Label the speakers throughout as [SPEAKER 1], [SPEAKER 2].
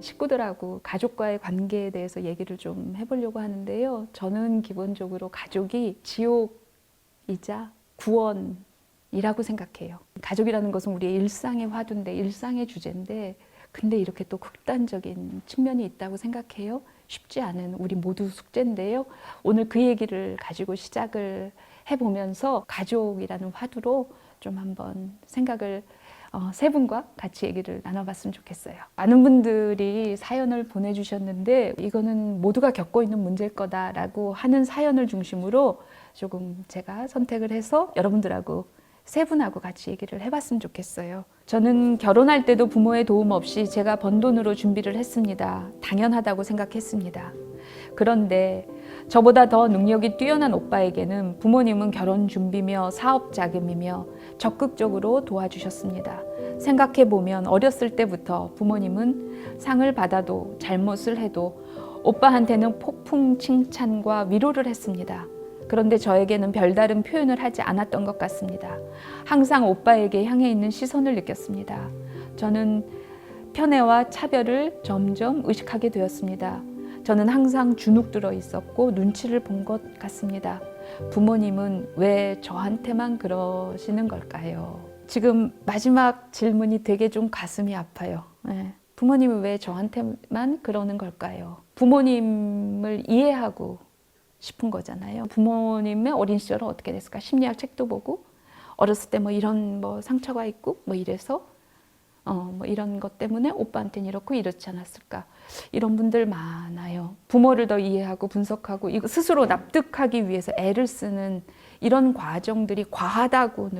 [SPEAKER 1] 식구들하고 가족과의 관계에 대해서 얘기를 좀 해보려고 하는데요. 저는 기본적으로 가족이 지옥이자 구원이라고 생각해요. 가족이라는 것은 우리의 일상의 화두인데, 일상의 주제인데, 근데 이렇게 또 극단적인 측면이 있다고 생각해요. 쉽지 않은 우리 모두 숙제인데요. 오늘 그 얘기를 가지고 시작을 해보면서 가족이라는 화두로 좀 한번 생각을 세 분과 같이 얘기를 나눠봤으면 좋겠어요. 많은 분들이 사연을 보내주셨는데 이거는 모두가 겪고 있는 문제일 거다라고 하는 사연을 중심으로 조금 제가 선택을 해서 여러분들하고 세 분하고 같이 얘기를 해봤으면 좋겠어요. 저는 결혼할 때도 부모의 도움 없이 제가 번 돈으로 준비를 했습니다. 당연하다고 생각했습니다. 그런데 저보다 더 능력이 뛰어난 오빠에게는 부모님은 결혼 준비며 사업 자금이며 적극적으로 도와주셨습니다. 생각해보면 어렸을 때부터 부모님은 상을 받아도 잘못을 해도 오빠한테는 폭풍 칭찬과 위로를 했습니다. 그런데 저에게는 별다른 표현을 하지 않았던 것 같습니다. 항상 오빠에게 향해 있는 시선을 느꼈습니다. 저는 편애와 차별을 점점 의식하게 되었습니다. 저는 항상 주눅 들어 있었고 눈치를 본 것 같습니다. 부모님은 왜 저한테만 그러시는 걸까요? 지금 마지막 질문이 되게 좀 가슴이 아파요. 네. 부모님은 왜 저한테만 그러는 걸까요? 부모님을 이해하고 싶은 거잖아요. 부모님의 어린 시절은 어떻게 됐을까? 심리학 책도 보고 어렸을 때 뭐 이런 뭐 상처가 있고 뭐 이래서 뭐 이런 것 때문에 오빠한테는 이렇고 이렇지 않았을까? 이런 분들 많아요. 부모를 더 이해하고 분석하고 이거 스스로 납득하기 위해서 애를 쓰는 이런 과정들이 과하다고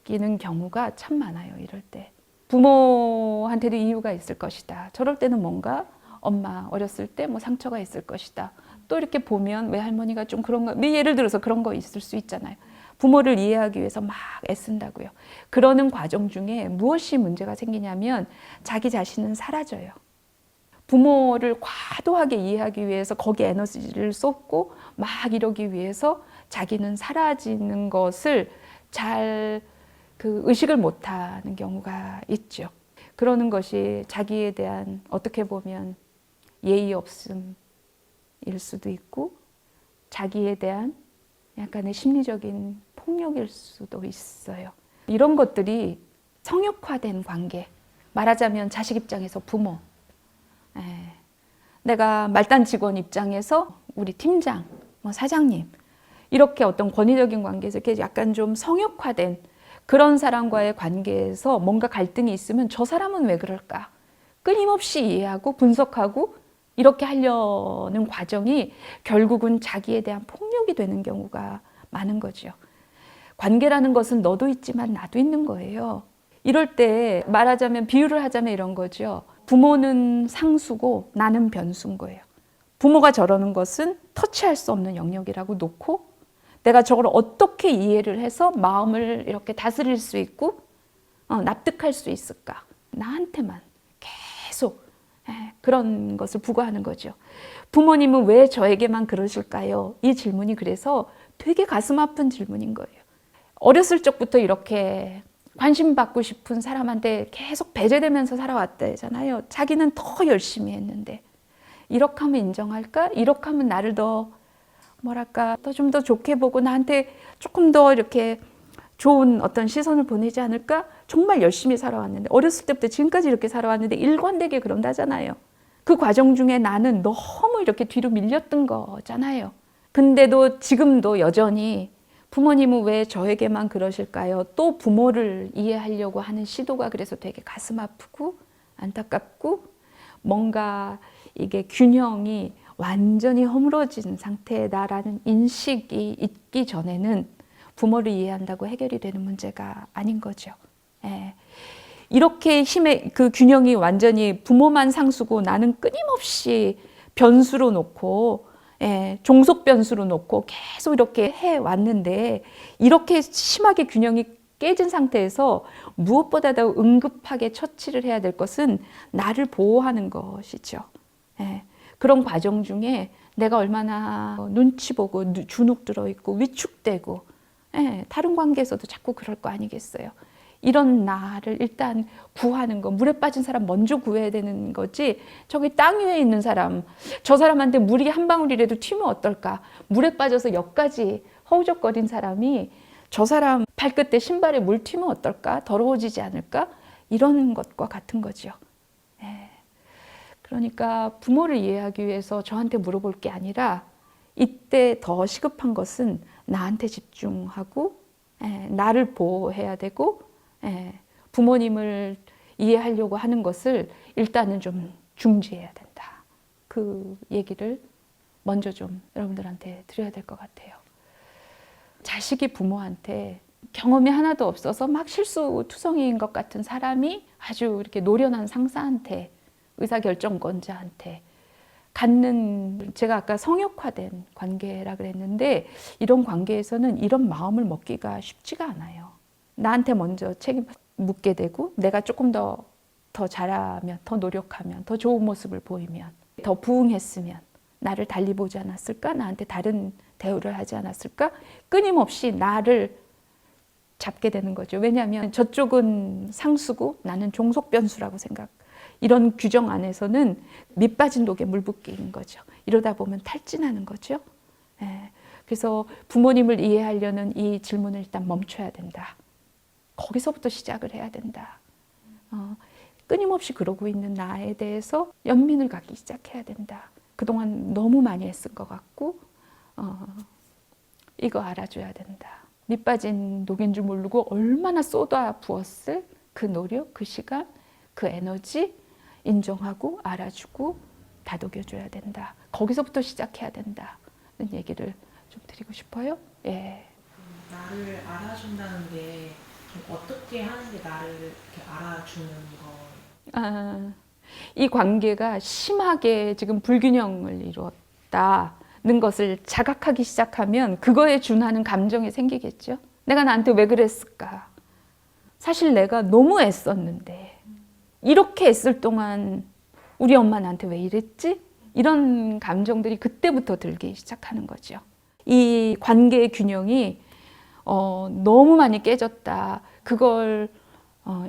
[SPEAKER 1] 느끼는 경우가 참 많아요. 이럴 때. 부모한테도 이유가 있을 것이다. 저럴 때는 뭔가 엄마 어렸을 때 뭐 상처가 있을 것이다. 또 이렇게 보면 외할머니가 좀 그런 거, 예를 들어서 그런 거 있을 수 있잖아요. 부모를 이해하기 위해서 막 애쓴다고요. 그러는 과정 중에 무엇이 문제가 생기냐면 자기 자신은 사라져요. 부모를 과도하게 이해하기 위해서 거기에 에너지를 쏟고 막 이러기 위해서 자기는 사라지는 것을 잘 의식을 못하는 경우가 있죠. 그러는 것이 자기에 대한 어떻게 보면 예의 없음일 수도 있고 자기에 대한 약간의 심리적인 폭력일 수도 있어요. 이런 것들이 성역화된 관계, 말하자면 자식 입장에서 부모, 내가 말단 직원 입장에서 우리 팀장, 뭐 사장님, 이렇게 어떤 권위적인 관계에서 이렇게 약간 좀 성역화된 그런 사람과의 관계에서 뭔가 갈등이 있으면 저 사람은 왜 그럴까? 끊임없이 이해하고 분석하고 이렇게 하려는 과정이 결국은 자기에 대한 폭력이 되는 경우가 많은 거죠. 관계라는 것은 너도 있지만 나도 있는 거예요. 이럴 때 말하자면 비유를 하자면 이런 거죠. 부모는 상수고 나는 변수인 거예요. 부모가 저러는 것은 터치할 수 없는 영역이라고 놓고 내가 저걸 어떻게 이해를 해서 마음을 이렇게 다스릴 수 있고 납득할 수 있을까? 나한테만 계속 그런 것을 부과하는 거죠. 부모님은 왜 저에게만 그러실까요? 이 질문이 그래서 되게 가슴 아픈 질문인 거예요. 어렸을 적부터 이렇게 관심 받고 싶은 사람한테 계속 배제되면서 살아왔다잖아요. 자기는 더 열심히 했는데 이렇게 하면 인정할까? 이렇게 하면 나를 더 뭐랄까 좀 더 좋게 보고 나한테 조금 더 이렇게 좋은 어떤 시선을 보내지 않을까? 정말 열심히 살아왔는데 어렸을 때부터 지금까지 이렇게 살아왔는데 일관되게 그런다잖아요. 그 과정 중에 나는 너무 이렇게 뒤로 밀렸던 거잖아요. 근데도 지금도 여전히 부모님은 왜 저에게만 그러실까요? 또 부모를 이해하려고 하는 시도가 그래서 되게 가슴 아프고 안타깝고 뭔가 이게 균형이 완전히 허물어진 상태다라는 인식이 있기 전에는 부모를 이해한다고 해결이 되는 문제가 아닌 거죠. 이렇게 힘의 그 균형이 완전히 부모만 상수고 나는 끊임없이 변수로 놓고 종속 변수로 놓고 계속 이렇게 해왔는데 이렇게 심하게 균형이 깨진 상태에서 무엇보다도 응급하게 처치를 해야 될 것은 나를 보호하는 것이죠. 그런 과정 중에 내가 얼마나 눈치 보고 주눅 들어 있고 위축되고 예, 다른 관계에서도 자꾸 그럴 거 아니겠어요. 이런 나를 일단 구하는 거, 물에 빠진 사람 먼저 구해야 되는 거지. 저기 땅 위에 있는 사람, 저 사람한테 물이 한 방울이라도 튀면 어떨까? 물에 빠져서 역까지 허우적거린 사람이 저 사람 발끝에 신발에 물 튀면 어떨까? 더러워지지 않을까? 이런 것과 같은 거죠. 예. 그러니까 부모를 이해하기 위해서 저한테 물어볼 게 아니라 이때 더 시급한 것은 나한테 집중하고 나를 보호해야 되고 부모님을 이해하려고 하는 것을 일단은 좀 중지해야 된다. 그 얘기를 먼저 좀 여러분들한테 드려야 될 것 같아요. 자식이 부모한테 경험이 하나도 없어서 막 실수투성이인 것 같은 사람이 아주 이렇게 노련한 상사한테, 의사결정권자한테 갖는, 제가 아까 성역화된 관계라 그랬는데, 이런 관계에서는 이런 마음을 먹기가 쉽지가 않아요. 나한테 먼저 책임 묻게 되고, 내가 조금 더 잘하면, 더 노력하면, 더 좋은 모습을 보이면, 더 부응했으면 나를 달리 보지 않았을까? 나한테 다른 대우를 하지 않았을까? 끊임없이 나를 잡게 되는 거죠. 왜냐하면 저쪽은 상수고 나는 종속 변수라고 생각. 이런 규정 안에서는 밑 빠진 독에 물 붓기인 거죠. 이러다 보면 탈진하는 거죠. 그래서 부모님을 이해하려는 이 질문을 일단 멈춰야 된다. 거기서부터 시작을 해야 된다. 끊임없이 그러고 있는 나에 대해서 연민을 갖기 시작해야 된다. 그동안 너무 많이 애쓴 것 같고 이거 알아줘야 된다. 밑 빠진 독인 줄 모르고 얼마나 쏟아 부었을 그 노력, 그 시간, 그 에너지 인정하고 알아주고 다독여줘야 된다. 거기서부터 시작해야 된다는 얘기를 좀 드리고 싶어요. 예.
[SPEAKER 2] 나를 알아준다는 게 어떻게 하는 게 나를 이렇게 알아주는 거예요?
[SPEAKER 1] 이 관계가 심하게 지금 불균형을 이루었다는 것을 자각하기 시작하면 그거에 준하는 감정이 생기겠죠. 내가 나한테 왜 그랬을까? 사실 내가 너무 애썼는데 이렇게 애쓸 동안 우리 엄마 나한테 왜 이랬지? 이런 감정들이 그때부터 들기 시작하는 거죠. 이 관계의 균형이 너무 많이 깨졌다. 그걸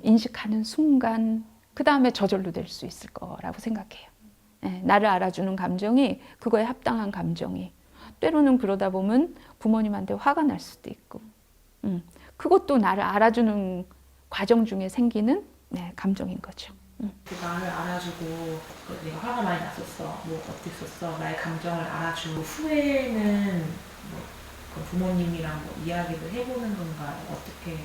[SPEAKER 1] 인식하는 순간 그 다음에 저절로 될 수 있을 거라고 생각해요. 나를 알아주는 감정이 그거에 합당한 감정이 때로는 그러다 보면 부모님한테 화가 날 수도 있고 그것도 나를 알아주는 과정 중에 생기는 감정인 거죠.
[SPEAKER 2] 나를 알아주고 내가 화가 많이 났었어, 뭐 어땠었어, 나의 감정을 알아주고 후에는 뭐 부모님이랑 뭐 이야기를 해보는 건가요? 어떻게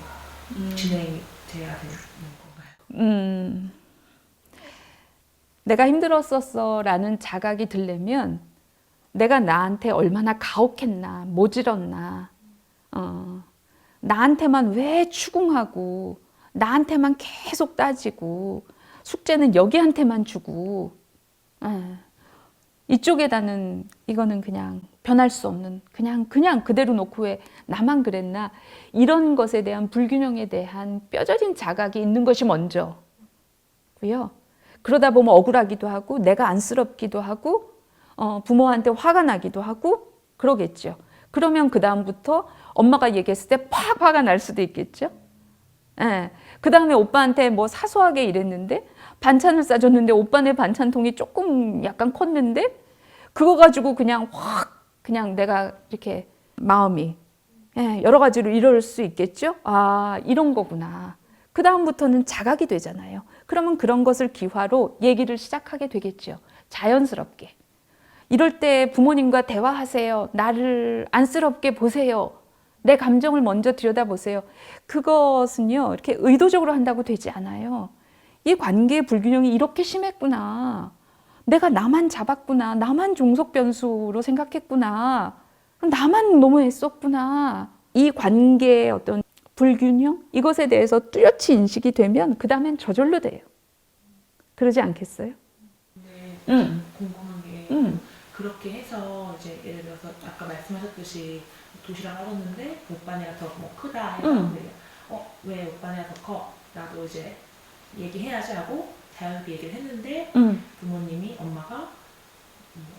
[SPEAKER 2] 진행이 돼야 되는 건가요?
[SPEAKER 1] 내가 힘들었었어 라는 자각이 들려면 내가 나한테 얼마나 가혹했나, 모질었나, 나한테만 왜 추궁하고 나한테만 계속 따지고 숙제는 여기한테만 주고 이쪽에다는 이거는 그냥 변할 수 없는 그냥 그대로 놓고 왜 나만 그랬나, 이런 것에 대한 불균형에 대한 뼈저린 자각이 있는 것이 먼저고요. 그러다 보면 억울하기도 하고 내가 안쓰럽기도 하고 부모한테 화가 나기도 하고 그러겠죠. 그러면 그 다음부터 엄마가 얘기했을 때 팍 화가 날 수도 있겠죠. 그 다음에 오빠한테 뭐 사소하게 이랬는데 반찬을 싸줬는데 오빠네 반찬통이 조금 약간 컸는데 그거 가지고 그냥 확 그냥 내가 이렇게 마음이 여러 가지로 이럴 수 있겠죠. 아, 이런 거구나. 그 다음부터는 자각이 되잖아요. 그러면 그런 것을 기화로 얘기를 시작하게 되겠죠. 자연스럽게. 이럴 때 부모님과 대화하세요. 나를 안쓰럽게 보세요. 내 감정을 먼저 들여다보세요. 그것은요, 이렇게 의도적으로 한다고 되지 않아요. 이 관계의 불균형이 이렇게 심했구나. 내가 나만 잡았구나. 나만 종속 변수로 생각했구나. 나만 너무 애썼구나. 이 관계의 어떤 불균형? 이것에 대해서 뚜렷이 인식이 되면 그 다음엔 저절로 돼요. 그러지 않겠어요?
[SPEAKER 2] 근데 궁금한 게 그렇게 해서 이제 예를 들어서 아까 말씀하셨듯이 도시락 알았는데 오빠네가 더 뭐 크다 해서 왜 오빠네가 더 커? 나도 이제 얘기해야지 하고 자연스럽게 얘기를 했는데 부모님이 엄마가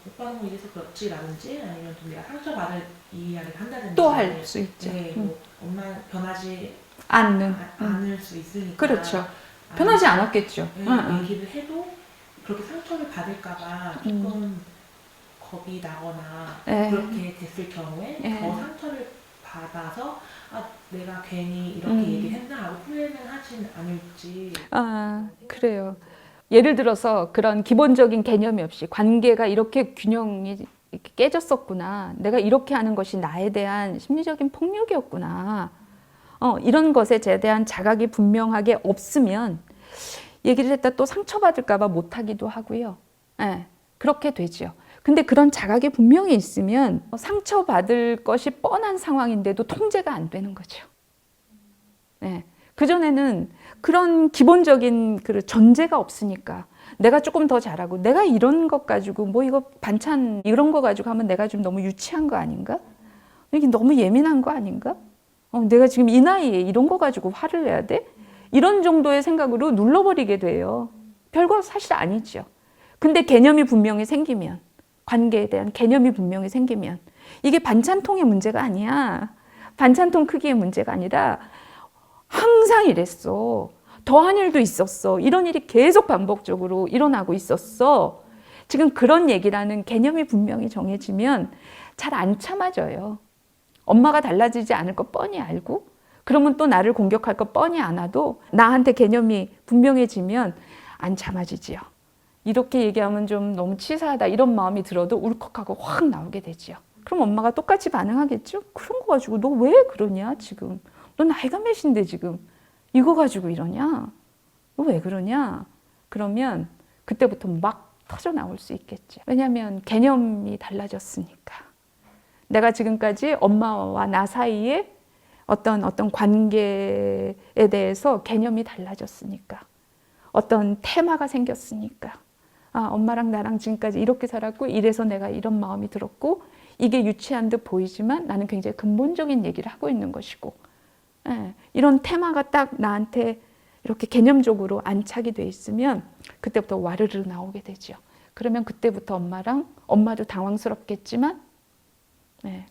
[SPEAKER 2] 오빠는 뭐 이래서 그렇지라든지 아니면 좀 내가 상처받을 이야기를 한다든지
[SPEAKER 1] 또 할 수 있죠.
[SPEAKER 2] 네, 뭐 엄마 변하지
[SPEAKER 1] 않는.
[SPEAKER 2] 않을 수 있으니까
[SPEAKER 1] 그렇죠. 변하지 않았겠죠.
[SPEAKER 2] 네, 얘기를 해도 그렇게 상처를 받을까봐 조금 겁이 나거나
[SPEAKER 1] 네.
[SPEAKER 2] 그렇게 됐을 경우에
[SPEAKER 1] 네.
[SPEAKER 2] 더 상처를 받아서 내가 괜히 이렇게 얘기를 했나 하고 후회는 하진 않을지.
[SPEAKER 1] 그래요. 예를 들어서 그런 기본적인 개념이 없이 관계가 이렇게 균형이 이렇게 깨졌었구나. 내가 이렇게 하는 것이 나에 대한 심리적인 폭력이었구나. 이런 것에 대한 자각이 분명하게 없으면 얘기를 했다 또 상처받을까봐 못하기도 하고요. 네, 그렇게 되죠. 근데 그런 자각이 분명히 있으면 상처받을 것이 뻔한 상황인데도 통제가 안 되는 거죠. 네. 그전에는 그런 기본적인 그 전제가 없으니까 내가 조금 더 잘하고 내가 이런 것 가지고 뭐 이거 반찬 이런 거 가지고 하면 내가 좀 너무 유치한 거 아닌가? 이게 너무 예민한 거 아닌가? 내가 지금 이 나이에 이런 거 가지고 화를 내야 돼? 이런 정도의 생각으로 눌러버리게 돼요. 별거 사실 아니죠. 근데 개념이 분명히 생기면 관계에 대한 개념이 분명히 생기면 이게 반찬통의 문제가 아니야. 반찬통 크기의 문제가 아니라 항상 이랬어. 더한 일도 있었어. 이런 일이 계속 반복적으로 일어나고 있었어. 지금 그런 얘기라는 개념이 분명히 정해지면 잘 안 참아져요. 엄마가 달라지지 않을 거 뻔히 알고 그러면 또 나를 공격할 거 뻔히 안아도 나한테 개념이 분명해지면 안 참아지지요. 이렇게 얘기하면 좀 너무 치사하다 이런 마음이 들어도 울컥하고 확 나오게 되지요. 그럼 엄마가 똑같이 반응하겠죠? 그런 거 가지고 너 왜 그러냐 지금. 너 나이가 몇인데 지금 이거 가지고 이러냐? 너 왜 그러냐? 그러면 그때부터 막 터져 나올 수 있겠죠. 왜냐하면 개념이 달라졌으니까. 내가 지금까지 엄마와 나 사이에 어떤 관계에 대해서 개념이 달라졌으니까. 어떤 테마가 생겼으니까. 엄마랑 나랑 지금까지 이렇게 살았고 이래서 내가 이런 마음이 들었고 이게 유치한 듯 보이지만 나는 굉장히 근본적인 얘기를 하고 있는 것이고 이런 테마가 딱 나한테 이렇게 개념적으로 안착이 돼 있으면 그때부터 와르르 나오게 되죠. 그러면 그때부터 엄마도 당황스럽겠지만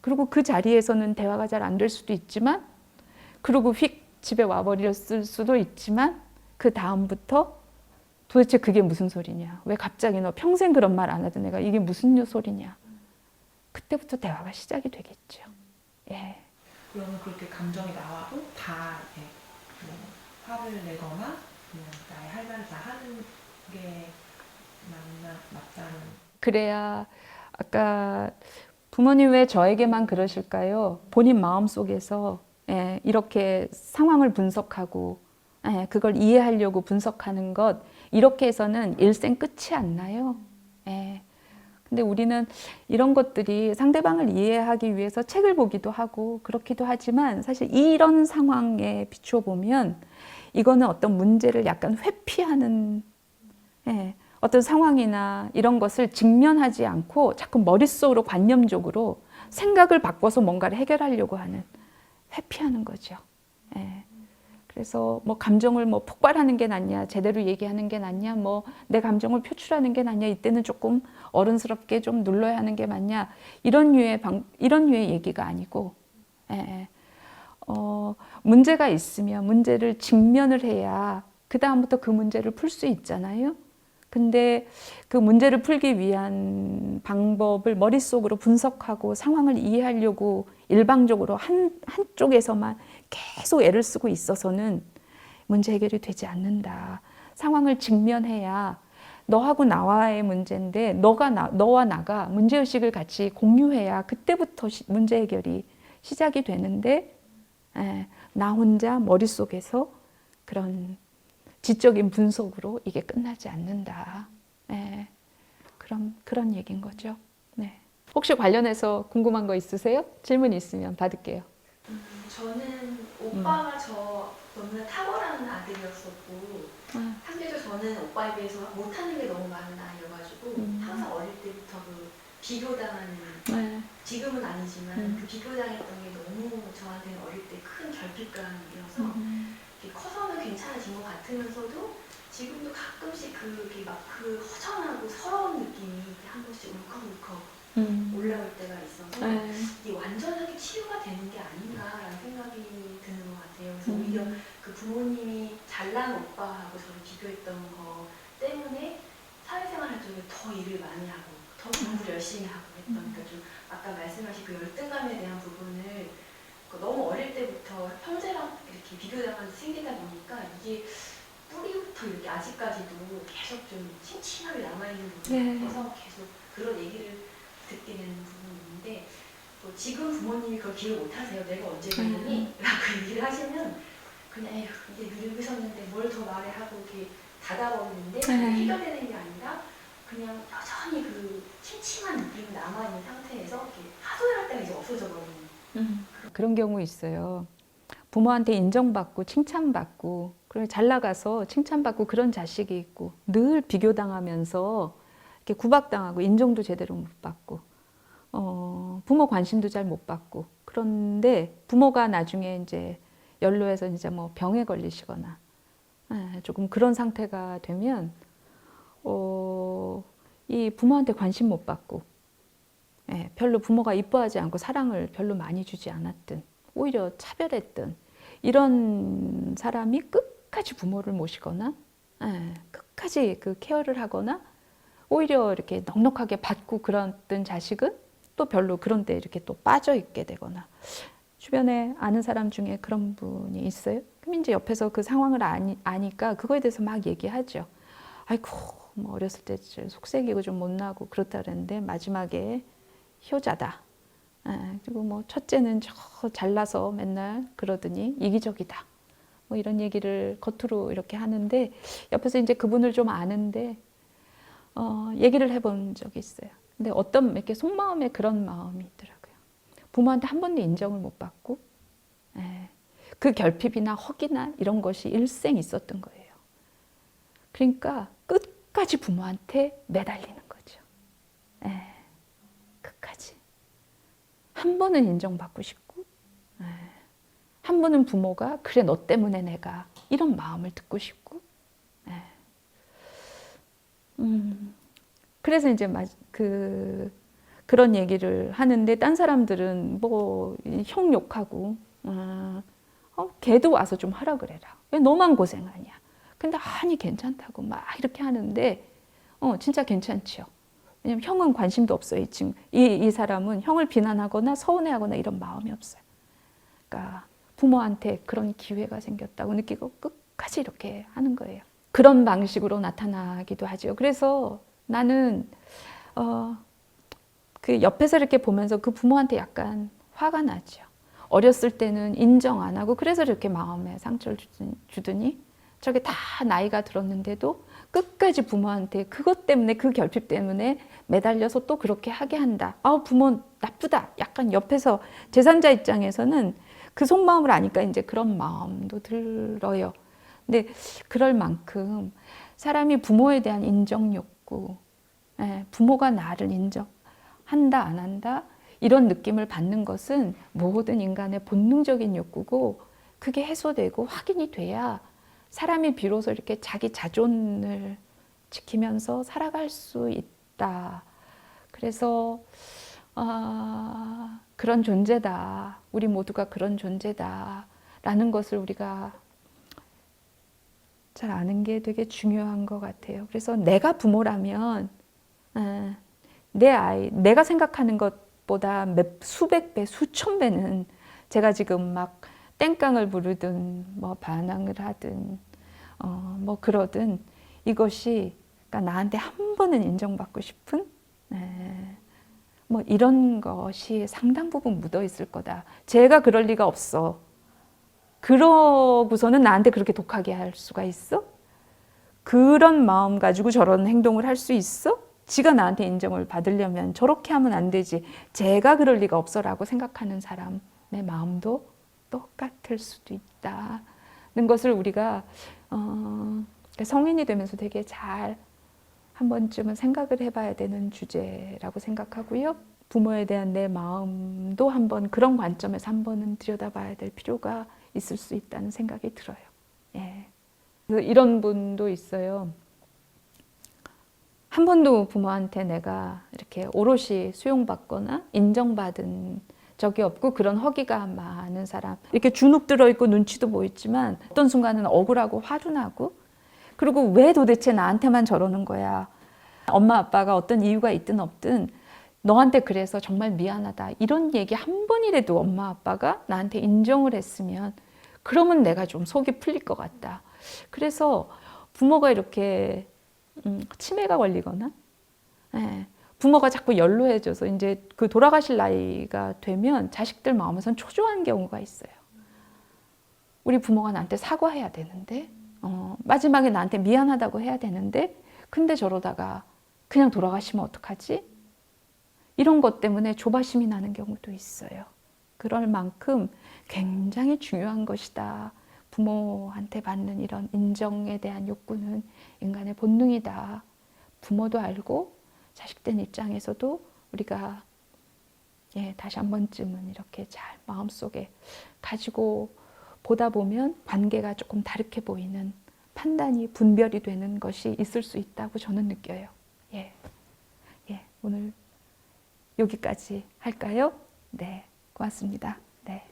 [SPEAKER 1] 그리고 그 자리에서는 대화가 잘 안 될 수도 있지만 그리고 휙 집에 와버렸을 수도 있지만 그 다음부터 도대체 그게 무슨 소리냐. 왜 갑자기 너 평생 그런 말 안 하던 애가 이게 무슨 소리냐. 그때부터 대화가 시작이 되겠죠. 예.
[SPEAKER 2] 그러면 그렇게 감정이 나와도 다 이렇게 뭐 화를 내거나 그냥 나의 할 말을 다 하는 게 맞다는.
[SPEAKER 1] 그래야 아까 부모님 왜 저에게만 그러실까요? 본인 마음속에서 이렇게 상황을 분석하고 그걸 이해하려고 분석하는 것 이렇게 해서는 일생 끝이 안 나요. 근데 우리는 이런 것들이 상대방을 이해하기 위해서 책을 보기도 하고 그렇기도 하지만 사실 이런 상황에 비추어 보면 이거는 어떤 문제를 약간 회피하는 어떤 상황이나 이런 것을 직면하지 않고 자꾸 머릿속으로 관념적으로 생각을 바꿔서 뭔가를 해결하려고 하는 회피하는 거죠. 그래서 뭐 감정을 뭐 폭발하는 게 낫냐, 제대로 얘기하는 게 낫냐, 뭐 내 감정을 표출하는 게 낫냐, 이때는 조금 어른스럽게 좀 눌러야 하는 게 맞냐, 이런 류의 얘기가 아니고, 문제가 있으면 문제를 직면을 해야 그 다음부터 그 문제를 풀 수 있잖아요. 근데 그 문제를 풀기 위한 방법을 머릿속으로 분석하고 상황을 이해하려고 일방적으로 한쪽에서만 계속 애를 쓰고 있어서는 문제 해결이 되지 않는다. 상황을 직면해야 너하고 나와의 문제인데 너와 나가 문제의식을 같이 공유해야 그때부터 문제 해결이 시작이 되는데 나 혼자 머릿속에서 그런 지적인 분석으로 이게 끝나지 않는다. 그런 얘기인 거죠. 네. 혹시 관련해서 궁금한 거 있으세요? 질문 있으면 받을게요.
[SPEAKER 3] 저는 오빠가 저 너무나 탁월한 아들이었었고 상대적으로 저는 오빠에 비해서 못하는 게 너무 많은 아이여가지고 항상 어릴 때부터 그 비교당하는 지금은 아니지만 그 비교당했던 게 너무 저한테는 어릴 때 큰 결핍감이어서 커서는 괜찮아진 것 같으면서도 지금도 가끔씩 그게 막 그 허전하고 서러운 느낌이 한 번씩 울컥울컥 올라올 때가 있어서 이게 완전하게 치유가 되는 게 아닌가라는 생각이 드는 것 같아요. 그래서 오히려 그 부모님이 잘난 오빠하고 저를 비교했던 거 때문에 사회생활 할 적에 더 일을 많이 하고 더 공부를 열심히 하고 했던 그러니까 좀 아까 말씀하신 그 열등감에 대한 부분을 너무 어릴 때부터 형제랑 이렇게 비교당하면서 생기다 보니까 이게 뿌리부터 이렇게 아직까지도 계속 좀 침침하게 남아있는 부분에서 계속 그런 얘기를 듣게 되는 부분이 있는데 또 지금 부모님이 그걸 기억 못하세요. 내가 언제 그러니? 라고 얘기를 하시면 그냥 에휴 이제 늙으셨는데 뭘 더 말해 하고 이렇게 닫아버리는데 그게 해결되는 게 아니라 그냥 여전히 그 침침한 느낌이 남아있는 상태에서 이렇게 하소연할 때가 이제 없어져 버리는
[SPEAKER 1] 그런 경우 있어요. 부모한테 인정받고 칭찬받고 그리고 잘 나가서 칭찬받고 그런 자식이 있고 늘 비교당하면서 이렇게 구박당하고 인정도 제대로 못 받고 부모 관심도 잘 못 받고 그런데 부모가 나중에 이제 연로해서 이제 뭐 병에 걸리시거나 조금 그런 상태가 되면 이 부모한테 관심 못 받고 별로 부모가 이뻐하지 않고 사랑을 별로 많이 주지 않았든 오히려 차별했든 이런 사람이 끝까지 부모를 모시거나 끝까지 그 케어를 하거나 오히려 이렇게 넉넉하게 받고 그랬던 자식은 또 별로 그런 데 이렇게 또 빠져 있게 되거나 주변에 아는 사람 중에 그런 분이 있어요. 그럼 이제 옆에서 그 상황을 아니까 그거에 대해서 막 얘기하죠. 아이고 뭐 어렸을 때 속색이고 좀 못나고 그렇다 그랬는데 마지막에 효자다. 그리고 뭐 첫째는 저 잘나서 맨날 그러더니 이기적이다. 뭐 이런 얘기를 겉으로 이렇게 하는데 옆에서 이제 그분을 좀 아는데 얘기를 해본 적이 있어요. 근데 어떤 이렇게 속마음에 그런 마음이 있더라고요. 부모한테 한 번도 인정을 못 받고 그 결핍이나 허기나 이런 것이 일생 있었던 거예요. 그러니까 끝까지 부모한테 매달리는 거죠. 끝까지. 한 번은 인정받고 싶고 한 번은 부모가 그래 너 때문에 내가 이런 마음을 듣고 싶고 그래서 이제 그런 얘기를 하는데 딴 사람들은 뭐 형 욕하고 걔도 와서 좀 하라 그래라 왜 너만 고생하냐 근데 아니 괜찮다고 막 이렇게 하는데 진짜 괜찮지요. 왜냐면 형은 관심도 없어요. 이 사람은 형을 비난하거나 서운해하거나 이런 마음이 없어요. 그러니까 부모한테 그런 기회가 생겼다고 느끼고 끝까지 이렇게 하는 거예요. 그런 방식으로 나타나기도 하죠. 그래서 나는 그 옆에서 이렇게 보면서 그 부모한테 약간 화가 나죠. 어렸을 때는 인정 안 하고 그래서 이렇게 마음에 상처를 주더니 저게 다 나이가 들었는데도 끝까지 부모한테 그것 때문에 그 결핍 때문에 매달려서 또 그렇게 하게 한다. 부모 나쁘다. 약간 옆에서 제3자 입장에서는 그 속마음을 아니까 이제 그런 마음도 들어요. 근데 그럴 만큼 사람이 부모에 대한 인정 욕구, 부모가 나를 인정한다 안 한다 이런 느낌을 받는 것은 모든 인간의 본능적인 욕구고 그게 해소되고 확인이 돼야 사람이 비로소 이렇게 자기 자존을 지키면서 살아갈 수 있다. 그래서 그런 존재다. 우리 모두가 그런 존재다. 라는 것을 우리가 잘 아는 게 되게 중요한 것 같아요. 그래서 내가 부모라면 내 아이, 내가 생각하는 것보다 수백 배, 수천 배는 제가 지금 막 땡깡을 부르든 뭐 반항을 하든 뭐 그러든 이것이 그러니까 나한테 한 번은 인정받고 싶은 뭐 이런 것이 상당 부분 묻어 있을 거다. 제가 그럴 리가 없어. 그러고서는 나한테 그렇게 독하게 할 수가 있어? 그런 마음 가지고 저런 행동을 할 수 있어? 지가 나한테 인정을 받으려면 저렇게 하면 안 되지. 제가 그럴 리가 없어라고 생각하는 사람의 마음도 똑같을 수도 있다는 것을 우리가 성인이 되면서 되게 잘 한 번쯤은 생각을 해봐야 되는 주제라고 생각하고요. 부모에 대한 내 마음도 한번 그런 관점에서 한 번은 들여다봐야 될 필요가 있을 수 있다는 생각이 들어요. 예. 그래서 이런 분도 있어요. 한 번도 부모한테 내가 이렇게 오롯이 수용받거나 인정받은 적이 없고 그런 허기가 많은 사람. 이렇게 주눅 들어있고 눈치도 보이지만 어떤 순간은 억울하고 화도 나고 그리고 왜 도대체 나한테만 저러는 거야. 엄마 아빠가 어떤 이유가 있든 없든 너한테 그래서 정말 미안하다. 이런 얘기 한 번이라도 엄마 아빠가 나한테 인정을 했으면 그러면 내가 좀 속이 풀릴 것 같다. 그래서 부모가 이렇게 치매가 걸리거나 부모가 자꾸 연로해져서 이제 그 돌아가실 나이가 되면 자식들 마음에선 초조한 경우가 있어요. 우리 부모가 나한테 사과해야 되는데 마지막에 나한테 미안하다고 해야 되는데 근데 저러다가 그냥 돌아가시면 어떡하지? 이런 것 때문에 조바심이 나는 경우도 있어요. 그럴 만큼 굉장히 중요한 것이다. 부모한테 받는 이런 인정에 대한 욕구는 인간의 본능이다. 부모도 알고 자식된 입장에서도 우리가 다시 한 번쯤은 이렇게 잘 마음속에 가지고 보다 보면 관계가 조금 다르게 보이는 판단이 분별이 되는 것이 있을 수 있다고 저는 느껴요. 오늘 여기까지 할까요? 네, 고맙습니다. 네.